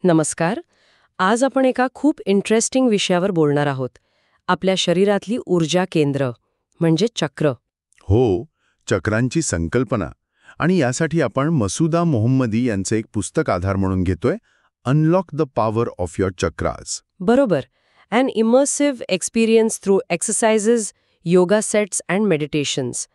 नमस्कार. आज आपण एका खूप इंटरेस्टिंग विषयावर बोलणार आहोत. आपल्या शरीरातली ऊर्जा केंद्र म्हणजे चक्र. हो, चक्रांची संकल्पना. आणि यासाठी आपण मसुदा मोहम्मदी यांचं एक पुस्तक आधार म्हणून घेतोय, unlock the power of your chakras. बरोबर. An immersive experience through exercises, yoga sets and meditations.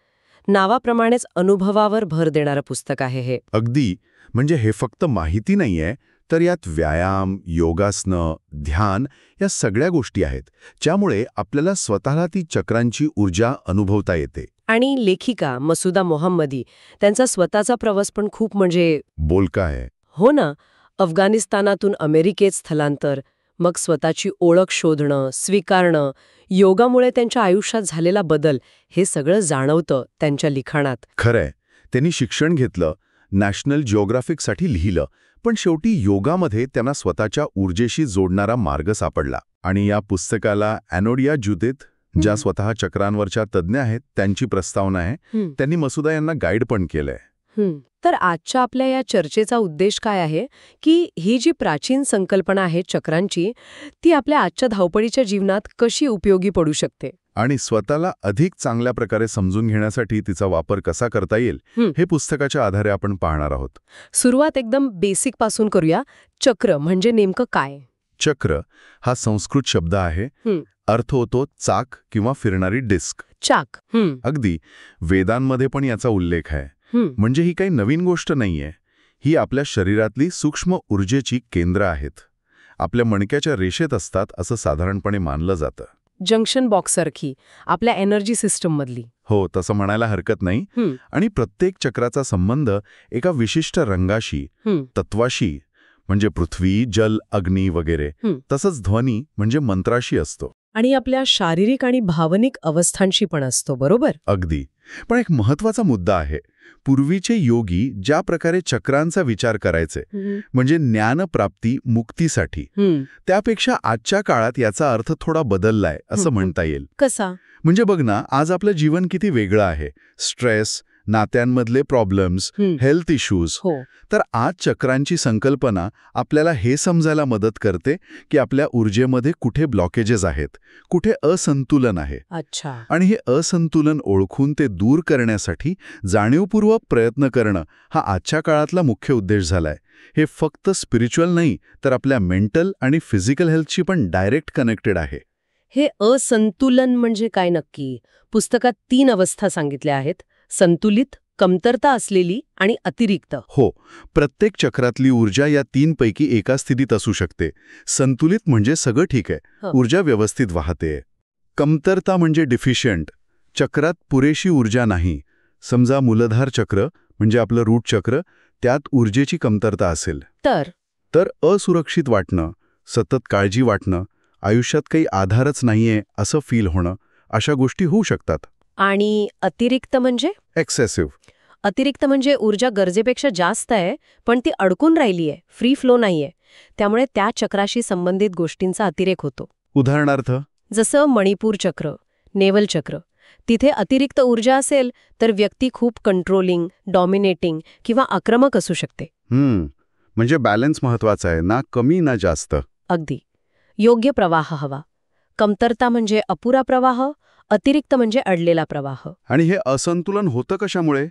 नावाप्रमाणेच अनुभवावर भर देणारं पुस्तक आहे हे. अगदी. म्हणजे हे फक्त माहिती नाहीये, तर यात व्यायाम, योगासनं, ध्यान या सगळ्या गोष्टी आहेत, ज्यामुळे आपल्याला स्वतःला ती चक्रांची ऊर्जा अनुभवता येते. आणि लेखिका मसुदा मोहम्मदी, त्यांचा स्वतःचा प्रवास पण खूप बोलका आहे. हो ना. अफगाणिस्तानातून अमेरिकेत स्थलांतर, मग स्वतःची ओळख शोधणं, स्वीकारणं, योगामुळे त्यांच्या आयुष्यात झालेला बदल, हे सगळं जाणवतं त्यांच्या लिखाणात. खरंय. त्यांनी शिक्षण घेतलं, नॅशनल जिओग्राफिकसाठी लिहिलं, पण शेवटी योगामध्ये त्यांना स्वतःच्या ऊर्जेशी जोडणारा मार्ग सापडला. आणि या पुस्तकाला ॲनोडिया जुदिथ, ज्या स्वतः चक्रांवरच्या तज्ज्ञ आहेत, त्यांची प्रस्तावना आहे. त्यांनी मसुदा यांना गाईड पण केलंय. तर आजच्या आपल्या या चर्चेचा उद्देश काय आहे की ही जी प्राचीन संकल्पना आहे चक्रांची, ती आपल्या आजच्या धावपळीच्या जीवनात कशी उपयोगी पडू शकते, आणि स्वतःला अधिक चांगल्या प्रकारे समजून घेण्यासाठी तिचा वापर कसा करता येईल, हे पुस्तकाच्या आधारे आपण पाहणार आहोत. सुरुवात एकदम बेसिक पासून करूया. चक्र म्हणजे नेमकं काय? चक्र हा संस्कृत शब्द आहे. अर्थ होतो चाक किंवा फिरणारी डिस्क. चाक. अगदी. वेदांमध्ये पण याचा उल्लेख आहे. म्हणजे ही काही नवीन गोष्ट नाहीये. ही आपल्या शरीरातली सूक्ष्म ऊर्जेची केंद्र आहेत. आपल्या मणक्याच्या रेषेत असतात असं साधारणपणे मानलं जातं. जंक्शन बॉक्ससारखी आपल्या एनर्जी सिस्टम मधली. हो, तसं म्हणायला हरकत नाही. आणि प्रत्येक चक्राचा संबंध एका विशिष्ट रंगाशी, तत्वाशी, म्हणजे पृथ्वी, जल, अग्नी वगैरे, तसंच ध्वनी म्हणजे मंत्राशी असतो. आणि आपल्या शारीरिक आणि भावनिक अवस्थांशी पण असतो. बरोबर. अगदी. पण एक महत्वाचा मुद्दा आहे. पूर्वीचे योगी ज्या प्रकारे चक्रांचा विचार करायचे, म्हणजे ज्ञानप्राप्ती, मुक्तीसाठी, त्यापेक्षा आजच्या काळात याचा अर्थ थोडा बदललाय असं म्हणता येईल. कसा? म्हणजे बघ ना, आज आपलं जीवन किती वेगळं आहे. स्ट्रेस, नात्यांमधले प्रॉब्लेम्स, हेल्थ इश्यूज. तर आज चक्रांची संकल्पना आपल्याला हे समजायला मदत करते की आपल्या ऊर्जेमध्ये कुठे ब्लॉकेजेस आहेत, कुठे असंतुलन आहे. अच्छा. आणि हे असंतुलन ओळखून ते दूर करण्यासाठी जाणीवपूर्वक प्रयत्न करणं हा आजच्या काळातला मुख्य उद्देश झालाय. हे फक्त स्पिरिच्युअल नाही, तर आपल्या मेंटल आणि फिजिकल हेल्थशी पण डायरेक्ट कनेक्टेड आहे. हे असंतुलन म्हणजे काय नक्की? पुस्तकात 3 अवस्था सांगितल्या आहेत: संतुलित, कमतरता असलेली आणि अतिरिक्त. हो, प्रत्येक चक्रातली ऊर्जा या 3 पैकी एका स्थितीत असू शकते. संतुलित म्हणजे सगळं ठीक आहे, ऊर्जा व्यवस्थित वाहते. कमतरता म्हणजे डिफिशियंट, चक्रात पुरेशी ऊर्जा नाही. समजा मूलधार चक्र म्हणजे आपलं रूट चक्र, त्यात ऊर्जेची कमतरता असेल तर असुरक्षित वाटणं, सतत काळजी वाटणं, आयुष्यात काही आधारच नाहीये असं फील होणं, अशा गोष्टी होऊ शकतात. आणि अतिरिक्त म्हणजे? एक्सेसिव्ह. अतिरिक्त म्हणजे ऊर्जा गरजेपेक्षा जास्त आहे, पण ती अडकून राहिली आहे, फ्री फ्लो नाहीये. त्यामुळे त्या चक्राशी संबंधित गोष्टींचा अतिरेक होतो. उदाहरणार्थ? जसं मणिपूर चक्र, नेवल चक्र. तिथे अतिरिक्त ऊर्जा असेल तर व्यक्ती खूप कंट्रोलिंग, डॉमिनेटिंग किंवा आक्रमक असू शकते. म्हणजे बॅलन्स महत्वाचा आहे, ना कमी ना जास्त. अगदी. योग्य प्रवाह हवा. कमतरता म्हणजे अपुरा प्रवाह, अतिरिक्त म्हणजे अडलेला प्रवाह. आणि हे असंतुलन होतं कशामुळे?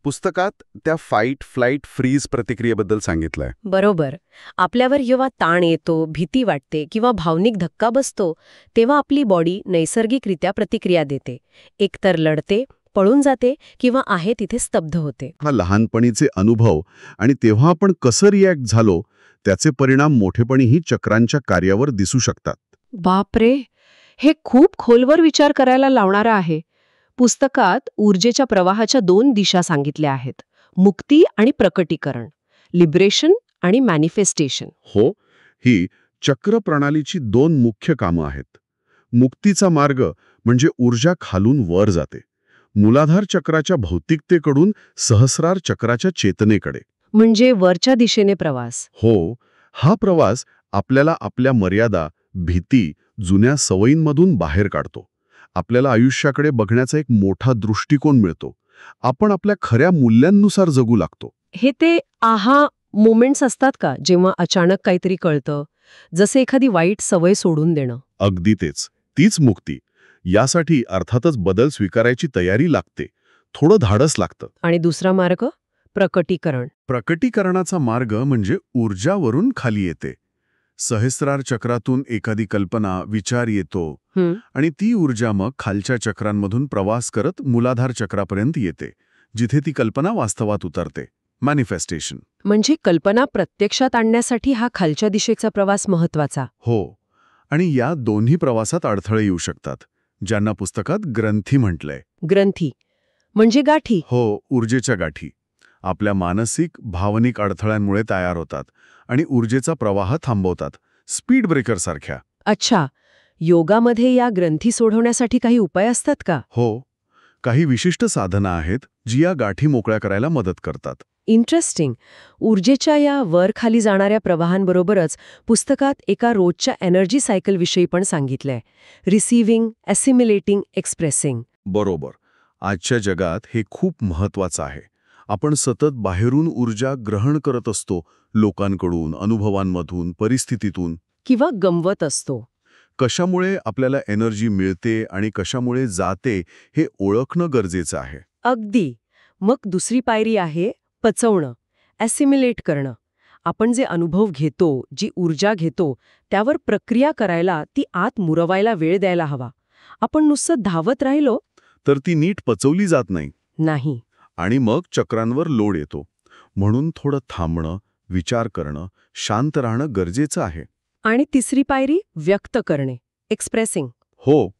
पुस्तकात त्या फाईट, फ्लाईट, फ्रीज प्रतिक्रियेबद्दल सांगितलंय. बरोबर. आपल्यावर जेव्हा ताण येतो, भीती वाटते किंवा भावनिक धक्का बसतो, तेव्हा आपली बॉडी नैसर्गिकरित्या प्रतिक्रिया देते. एकतर लढते, पळून जाते किंवा आहे तिथे स्तब्ध होते. हा लहानपणीचे अनुभव आणि तेव्हा आपण कसं रिॲक्ट झालो, त्याचे परिणाम मोठेपणीही चक्रांच्या कार्यावर दिसू शकतात. बापरे, हे खूप खोलवर विचार करायला लावणारं आहे. पुस्तकात ऊर्जेच्या प्रवाहाच्या 2 दिशा सांगितल्या आहेत: मुक्ती आणि प्रकटीकरण, लिबरेशन आणि मॅनिफेस्टेशन. हो, ही चक्र प्रणालीची 2 मुख्य कामं आहेत. मुक्तीचा मार्ग म्हणजे ऊर्जा खालून वर जाते, मूलाधार चक्राच्या भौतिकतेकडून सहस्रार चक्राच्या चेतनेकडे. म्हणजे वरच्या दिशेने प्रवास. हो, हा प्रवास आपल्याला आपल्या मर्यादा, भीती, जुन्या सवयींमधून बाहेर काढतो. आपल्याला आयुष्याकडे बघण्याचा एक मोठा दृष्टिकोन मिळतो. आपण आपल्या खऱ्या मूल्यांनुसार जगू लागतो. हे ते आहा मोमेंट्स असतात का जेव्हा अचानक काहीतरी कळतं, जसे एखादी वाईट सवय सोडून देणं? अगदी तेच. तीच मुक्ती. यासाठी अर्थातच बदल स्वीकारायची तयारी लागते. थोडं धाडस लागतं. आणि दुसरा मार्ग प्रकटीकरण. प्रकटीकरणाचा मार्ग म्हणजे ऊर्जावरून खाली येते. सहस्रार चक्रातून एखादी कल्पना, विचार येतो आणि ती ऊर्जा मग खालच्या चक्रांमधून प्रवास करत मूलाधार चक्रापर्यंत येते, जिथे ती कल्पना वास्तवात उतरते. मॅनिफेस्टेशन. म्हणजे कल्पना प्रत्यक्षात आणण्यासाठी हा खालच्या दिशेचा प्रवास महत्वाचा. हो. आणि या दोन्ही प्रवासात अडथळे येऊ शकतात, ज्यांना पुस्तकात ग्रंथी म्हटलंय. ग्रंथी म्हणजे गाठी. हो, ऊर्जेच्या गाठी. आपल्या मानसिक, भावनिक अडथळ्यांमुळे तयार होतात आणि ऊर्जेचा प्रवाह थांबवतात. स्पीड ब्रेकर सारख्या. अच्छा, योगामध्ये या ग्रंथी सोडवण्यासाठी काही उपाय असतात का? हो, काही विशिष्ट साधनं आहेत जी या गाठी मोकळ्या करायला मदत करतात. इंटरेस्टिंग. ऊर्जेच्या या वर खाली जाणाऱ्या प्रवाहांबरोबरच पुस्तकात एका रोजच्या एनर्जी सायकलविषयी पण सांगितलंय. Receiving, assimilating, expressing. बरोबर. आजच्या जगात हे खूप महत्वाचं आहे. आपण सतत बाहेरून ऊर्जा ग्रहण करत असतो, लोकांकडून, अनुभवांमधून, परिस्थितीतून. किंवा गमवत असतो. कशामुळे आपल्याला एनर्जी मिळते आणि कशामुळे जाते हे ओळखणं गरजेचं आहे. अगदी. मग दुसरी पायरी आहे पचवणं, ॲसिम्युलेट करणं. आपण जे अनुभव घेतो, जी ऊर्जा घेतो, त्यावर प्रक्रिया करायला, ती आत मुरवायला वेळ द्यायला हवा. आपण नुसतं धावत राहिलो तर ती नीट पचवली जात नाही. नाही. आणि मग चक्रांवर लोड येतो. म्हणून थोडं थांबणं, विचार करणं, शांत राहणं गरजेचं आहे. आणि तिसरी पायरी व्यक्त करणे, एक्सप्रेसिंग. हो,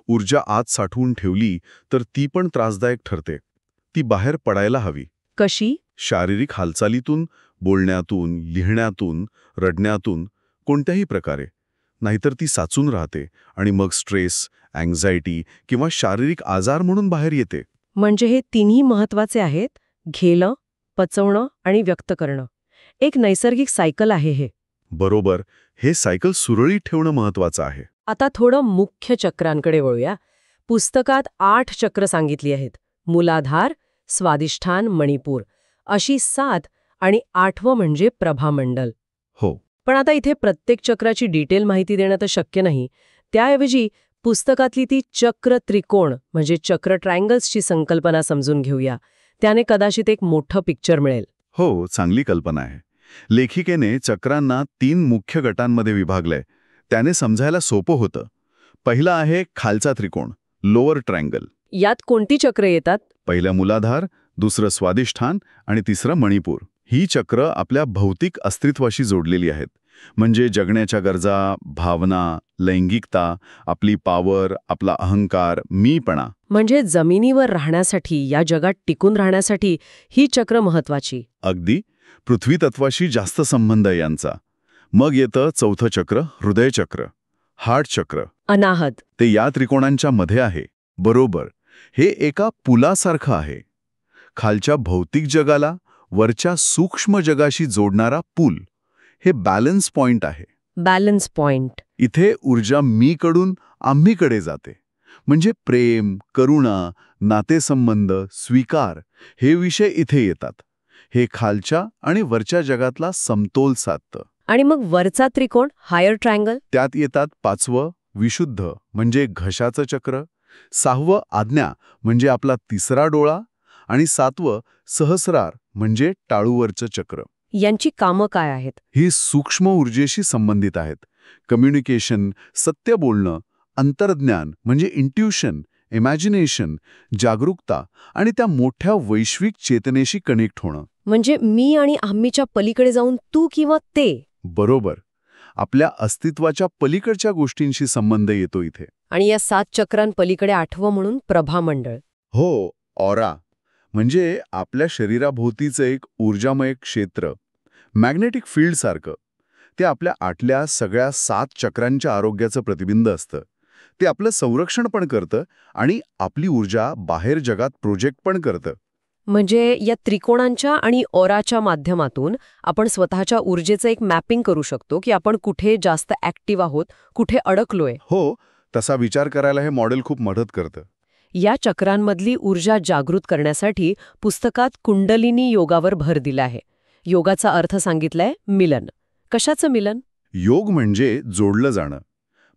ऊर्जा आत साठवून ठेवली तर ती पण त्रासदायक ठरते. ती बाहेर पडायला हवी. कशी? शारीरिक हालचालीतून, बोलण्यातून, लिहिण्यातून, रडण्यातून, कोणत्याही प्रकारे. नाहीतर ती साचून राहते आणि मग स्ट्रेस, अँक्झायटी किंवा शारीरिक आजार म्हणून बाहेर येते. म्हणजे हे तिन्ही महत्वाचे आहेत, घेणं, पचवणं आणि व्यक्त करणं. एक नैसर्गिक सायकल आहे हे. बरोबर. हे सायकल सुरळीत ठेवणं महत्वाचं आहे. आता थोडं मुख्य चक्रांकडे वळूया. पुस्तकात 8 चक्र सांगितली आहेत. मूलाधार, स्वादिष्ठान, मणिपूर अशी 7 आणि 8वं म्हणजे प्रभामंडल. हो. पण आता इथे प्रत्येक चक्राची डिटेल माहिती देणं तर शक्य नाही. त्याऐवजी पुस्तकातली ती चक्र त्रिकोण म्हणजे चक्र ट्रायंगल्सची संकल्पना समजून घेऊया. त्याने कदाचित एक मोठं पिक्चर मिळेल. हो, चांगली कल्पना आहे. लेखिकेने चक्रांना 3 मुख्य गटांमध्ये विभागलंय. त्याने समजायला सोपं होतं. पहिला आहे खालचा त्रिकोण, लोअर ट्रायंगल. यात कोणती चक्र येतात? पहिलं मूलाधार, दुसरं स्वादिष्ठान आणि तिसरं मणिपूर. ही चक्र आपल्या भौतिक अस्तित्वाशी जोडलेली आहेत. म्हणजे जगण्याच्या गरजा, भावना, लैंगिकता, आपली पॉवर, आपला अहंकार, मीपणा. म्हणजे जमिनीवर राहण्यासाठी, या जगात टिकून राहण्यासाठी ही चक्र महत्वाची. अगदी. पृथ्वी तत्वाशी जास्त संबंध आहे यांचा. मग येतं चौथं चक्र, हृदय चक्र, हार्ट चक्र. अनाहत. ते या त्रिकोणांच्या मध्ये आहे. बरोबर. हे एका पुलासारखं आहे. खालच्या भौतिक जगाला वरच्या सूक्ष्म जगाशी जोडणारा पूल. हे बॅलन्स पॉइंट आहे. Balance point. इथे ऊर्जा मीकडून आम्हीकडे जाते. म्हणजे प्रेम, करुणा, नातेसंबंध, स्वीकार हे विषय इथे येतात. हे खालच्या आणि वरच्या जगातला समतोल साधतं. आणि मग वरचा त्रिकोण, हायर ट्रायंगल? त्यात येतात 5वं विशुद्ध म्हणजे घशाचं चक्र, 6वं आज्ञा म्हणजे आपला तिसरा डोळा आणि 7वं सहस्रार म्हणजे टाळूवरचं चक्र. यांची कामं काय आहेत? ही सूक्ष्म ऊर्जेशी संबंधित आहेत. कम्युनिकेशन, सत्य बोलणं, अंतर्ज्ञान म्हणजे इंट्युशन, इमॅजिनेशन, जागरूकता आणि त्या मोठ्या वैश्विक चेतनेशी कनेक्ट होणं. म्हणजे मी आणि आम्हीच्या पलीकडे जाऊन तू किंवा ते. बरोबर. आपल्या अस्तित्वाच्या पलीकडच्या गोष्टींशी संबंध येतो इथे. आणि या 7 चक्रांपलीकडे 8वं म्हणून प्रभामंडळ. हो, ऑरा म्हणजे आपल्या शरीराभोवतीचं एक ऊर्जामय क्षेत्र, मॅग्नेटिक फील्ड सारखं. ते आपल्या आतल्या सगळ्या 7 चक्रांच्या आरोग्याचं प्रतिबिंब असतं. ते आपलं संरक्षण पण करतं आणि आपली ऊर्जा बाहेर जगात प्रोजेक्ट पण करतं. म्हणजे या त्रिकोणांच्या आणि ऑराच्या माध्यमातून आपण स्वतःच्या ऊर्जेचं एक मॅपिंग करू शकतो की आपण कुठे जास्त ॲक्टिव्ह आहोत, कुठे अडकलोय. हो, तसा विचार करायला हे मॉडेल खूप मदत करतं. या चक्रांमधली ऊर्जा जागृत करण्यासाठी पुस्तकात कुंडलिनी योगावर भर दिला आहे. योगाचा अर्थ सांगितलाय मिलन. कशाचं मिलन? योग म्हणजे जोडलं जाणं,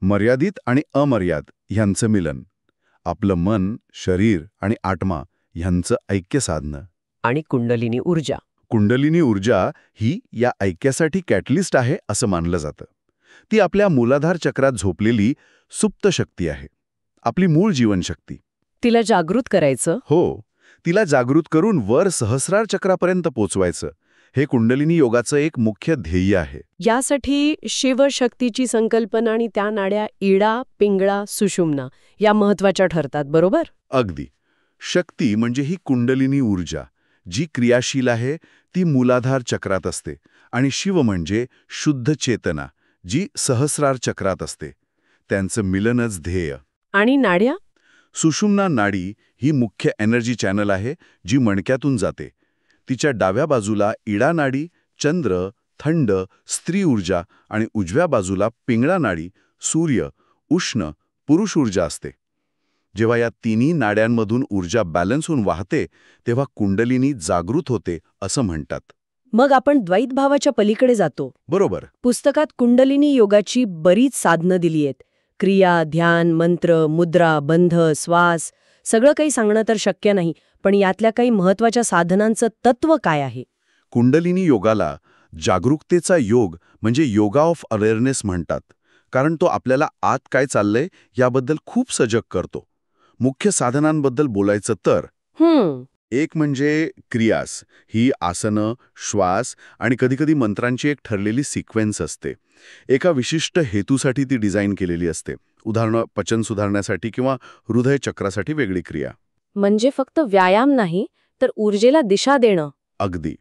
मर्यादित आणि अमर्याद ह्यांचं मिलन. आपलं मन, शरीर आणि आत्मा ह्यांचं ऐक्य साधणं. आणि कुंडलिनी ऊर्जा. कुंडलिनी ऊर्जा ही या ऐक्यासाठी कॅटलिस्ट आहे असं मानलं जातं. ती आपल्या मूलाधार चक्रात झोपलेली सुप्त शक्ती आहे, आपली मूळ जीवनशक्ती. तिला जागृत करायचं. हो, तिला जागृत करून वर सहस्रार चक्रापर्यंत पोचवायचं, हे कुंडलिनी योगाचं एक मुख्य ध्येय आहे. यासाठी शिवशक्तीची संकल्पना आणि त्या नाड्या इडा, पिंगळा, सुषुम्ना या महत्वाच्या ठरतात, बरोबर? अगदी. शक्ती म्हणजे ही कुंडलिनी ऊर्जा जी क्रियाशील आहे, ती मूलाधार चक्रात असते. आणि शिव म्हणजे शुद्ध चेतना जी सहस्रार चक्रात असते. त्यांचं मिलनच ध्येय. आणि नाड्या? सुषुम्ना नाडी ही मुख्य एनर्जी चॅनल आहे जी मणक्यातून जाते. तिच्या डाव्या बाजूला इडा नाडी, चंद्र, थंड, स्त्री ऊर्जा आणि उजव्या बाजूला पिंगळा नाडी, सूर्य, उष्ण, पुरुष ऊर्जा असते. जेव्हा या तिन्ही नाड्यांमधून ऊर्जा बॅलन्स होऊन वाहते तेव्हा कुंडलिनी जागृत होते असं म्हणतात. मग आपण द्वैतभावाच्या पलीकडे जातो. बरोबर. पुस्तकात कुंडलिनी योगाची बरीच साधनं दिली आहेत. क्रिया, ध्यान, मंत्र, मुद्रा, बंध, श्वास सगळं काही सांगणं तर शक्य नाही, पण यातल्या काही महत्वाच्या साधनांचं तत्व काय आहे? कुंडलिनी योगाला जागरूकतेचा योग म्हणजे योगा ऑफ अवेअरनेस म्हणतात, कारण तो आपल्याला आत काय चाललंय याबद्दल खूप सजग करतो. मुख्य साधनांबद्दल बोलायचं तर एक म्हणजे क्रियास, ही आसनं, श्वास आणि कधीकधी मंत्रांची एक ठरलेली सिक्वेन्स असते. एका विशिष्ट हेतूसाठी ती डिझाईन केलेली असते. उदाहरण पचन सुधारण्यासाठी किंवा हृदय चक्रासाठी वेगळी क्रिया. म्हणजे फक्त व्यायाम नाही, तर ऊर्जेला दिशा देणं. अगदी.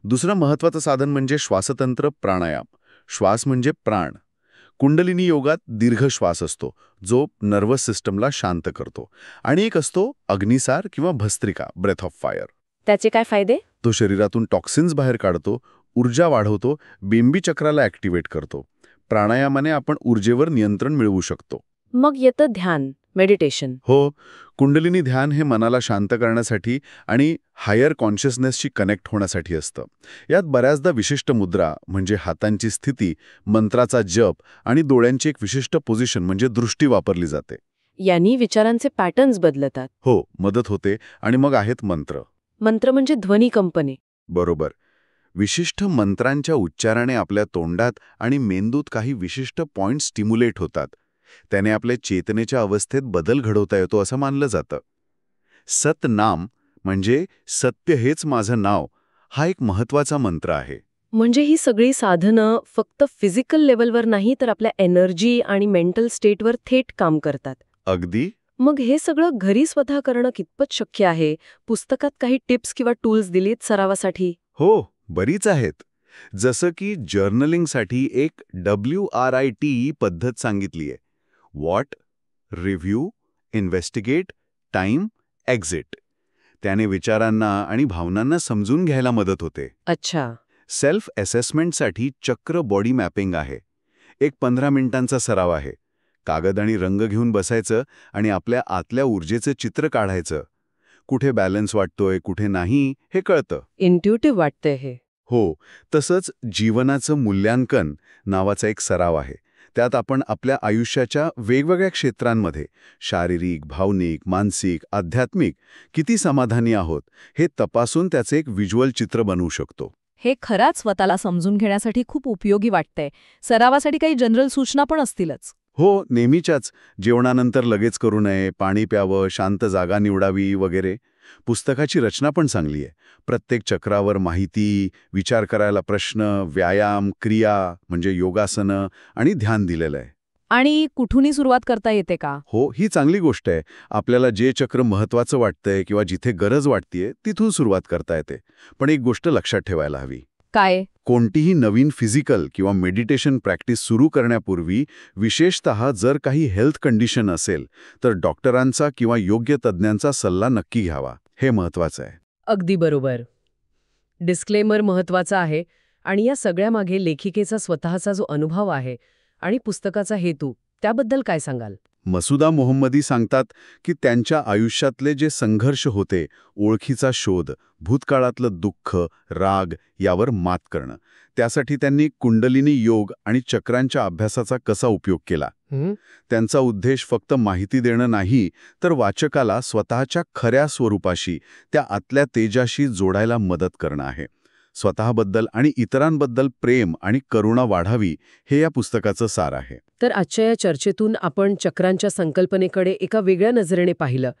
दुसरं महत्वाचं साधन म्हणजे श्वासतंत्र प्राणायाम. श्वास म्हणजे प्राण. कुंडलिनी योगात दीर्घ श्वास असतो जो नर्वस सिस्टमला शांत करतो. आणि एक असतो अग्निसार किंवा भस्त्रिका, ब्रेथ ऑफ फायर. त्याचे काय फायदे? तो शरीरातून टॉक्सिन्स बाहेर काढतो, ऊर्जा वाढवतो, बिंबी चक्राला ॲक्टिवेट करतो. प्राणायामाने आपण ऊर्जेवर नियंत्रण मिळवू शकतो. मग येतं ध्यान, मेडिटेशन. हो, कुंडलिनी ध्यान हे मनाला शांत करण्यासाठी आणि हायर कॉन्शियसनेसशी कनेक्ट होण्यासाठी असतं. यात बऱ्याचदा विशिष्ट मुद्रा म्हणजे हातांची स्थिती, मंत्राचा जप आणि डोळ्यांची एक विशिष्ट पोझिशन म्हणजे दृष्टी वापरली जाते. यांनी विचारांचे पॅटर्न्स बदलतात. हो, मदत होते. आणि मग आहेत मंत्र. मंत्र म्हणजे ध्वनी कंपने. बरोबर. विशिष्ट मंत्रांच्या उच्चाराने आपल्या तोंडात आणि मेंदूत काही विशिष्ट पॉइंट स्टिम्युलेट होतात. त्याने आपल्या चेतनेच्या अवस्थेत बदल घडवता येतो असं मानलं जातं. सतनाम म्हणजे सत्य हेच माझं नाव, हा एक महत्वाचा मंत्र आहे. म्हणजे ही सगळी साधनं फक्त फिजिकल लेवलवर नाही, तर आपल्या एनर्जी आणि मेंटल स्टेटवर थेट काम करतात. अगदी. मग हे सगळं घरी स्वतः करणं कितपत शक्य आहे? पुस्तकात काही टिप्स किंवा टूल्स दिलीत सरावासाठी? हो, बरीच आहेत. जसं की जर्नलिंगसाठी एक WRIT पद्धत सांगितली आहे. What, review, investigate, time, exit. त्याने विचारांना आणि भावनांना समजून घ्यायला मदत होते. अच्छा. सेल्फ असेसमेंटसाठी चक्र बॉडी मॅपिंग आहे. एक 15 मिनिटांचा सराव आहे. कागद आणि रंग घेऊन बसायचं आणि आपल्या आतल्या ऊर्जेचं चित्र काढायचं. कुठे बॅलन्स वाटतोय, कुठे नाही, हे कळतं. इंट्युटिव्ह वाटतंय हे. हो, तसंच जीवनाचं मूल्यांकन नावाचा एक सराव आहे. त्यात आपण आपल्या आयुष्याच्या वेगवेगळ्या क्षेत्रांमध्ये शारीरिक, भावनिक, मानसिक, आध्यात्मिक किती समाधानी आहोत हे तपासून त्याचे एक व्हिज्युअल चित्र बनवू शकतो. हे खराच स्वतःला समजून घेण्यासाठी खूप उपयोगी वाटतंय. सरावासाठी काही जनरल सूचना पण असतीलच. हो, नेहमीच्याच. जेवणानंतर लगेच करू नये, पाणी प्यावं, शांत जागा निवडावी वगैरे. पुस्तकाची रचना पण चांगली आहे. प्रत्येक चक्रावर माहिती, विचार करायला प्रश्न, व्यायाम, क्रिया म्हणजे योगासनं आणि ध्यान दिलेलं आहे. आणि कुठूनही सुरुवात करता येते का? हो, ही चांगली गोष्ट आहे. आपल्याला जे चक्र महत्वाचं वाटतंय किंवा जिथे गरज वाटतेय तिथून सुरुवात करता येते. पण एक गोष्ट लक्षात ठेवायला हवी. काय? कोणतीही नवीन फिजिकल किंवा मेडिटेशन प्रॅक्टिस सुरू करण्यापूर्वी विशेषतः जर काही हेल्थ कंडिशन असेल तर डॉक्टरांचा किंवा योग्य तज्ज्ञांचा सल्ला नक्की घ्यावा. हे महत्वाचं आहे. अगदी बरोबर. डिस्क्लेमर महत्वाचा आहे. आणि या सगळ्यामागे लेखिकेचा स्वतःचा जो अनुभव आहे आणि पुस्तकाचा हेतू, त्याबद्दल काय सांगाल? मसुदा मोहम्मदी सांगतात की त्यांच्या आयुष्यातले जे संघर्ष होते, ओळखीचा शोध, भूतकाळातलं दुःख, राग यावर मात करणं, त्यासाठी त्यांनी कुंडलिनी योग आणि चक्रांच्या अभ्यासाचा कसा उपयोग केला. त्यांचा उद्देश फक्त माहिती देणं नाही, तर वाचकाला स्वतःच्या खऱ्या स्वरूपाशी, त्या आतल्या तेजाशी जोडायला मदत करणं आहे. स्वतःबद्दल आणि इतरांबद्दल प्रेम आणि करुणा वाढावी, हे या पुस्तकाचं सार आहे. तर आजच्या या चर्चेतून आपण चक्रांच्या संकल्पनेकडे एका वेगळ्या नजरेने पाहिलं.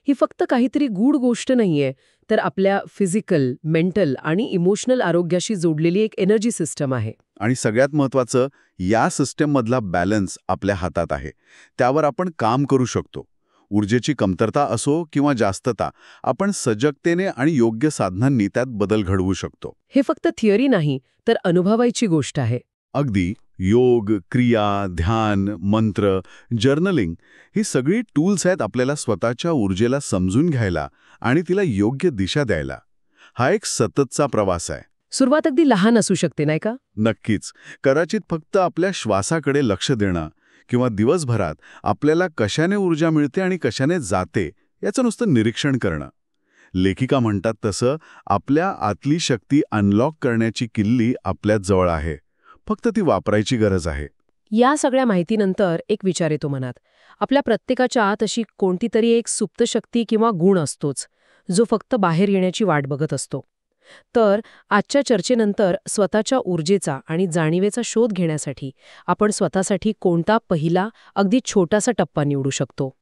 ही फक्त काहीतरी गूढ गोष्ट नाहीये, तर आपल्या फिजिकल, मेंटल आणि इमोशनल आरोग्याशी जोडलेली एक एनर्जी सिस्टम आहे. आणि सगळ्यात महत्त्वाचं, या सिस्टममधला बॅलन्स आपल्या हातात आहे. त्यावर आपण काम करू शकतो. ऊर्जेची कमतरता असो किंवा जास्तता, आपण सजगतेने आणि योग्य साधनांनी त्यात बदल घडवू शकतो. हे फक्त थिअरी नाही, तर अनुभवायची गोष्ट आहे. अगदी योग, क्रिया, ध्यान, मंत्र, जर्नलिंग ही सगळी टूल्स आहेत आपल्याला स्वतःच्या ऊर्जेला समजून घ्यायला आणि तिला योग्य दिशा द्यायला. हा एक सततचा प्रवास आहे. सुरुवात अगदी लहान असू शकते, नाही का? नक्कीच. कदाचित फक्त आपल्या श्वासाकडे लक्ष देणं किंवा दिवसभरात आपल्याला कशाने ऊर्जा मिळते आणि कशाने जाते याचं नुसतं निरीक्षण करणं. लेखिका म्हणतात तसं, आपल्या आतली शक्ती अनलॉक करण्याची किल्ली आपल्याच जवळ आहे. फक्त ती वापरायची गरज आहे. या सगळ्या माहितीनंतर एक विचार येतो मनात. आपल्या प्रत्येकाच्या आत अशी कोणती तरी एक सुप्त शक्ती किंवा गुण असतोच, जो फक्त बाहेर येण्याची वाट बघत असतो. तर आजच्या चर्चेनंतर स्वतःच्या ऊर्जेचा आणि जाणीवेचा शोध घेण्यासाठी आपण स्वतःसाठी कोणता पहिला, अगदी छोटासा टप्पा निवडू शकतो?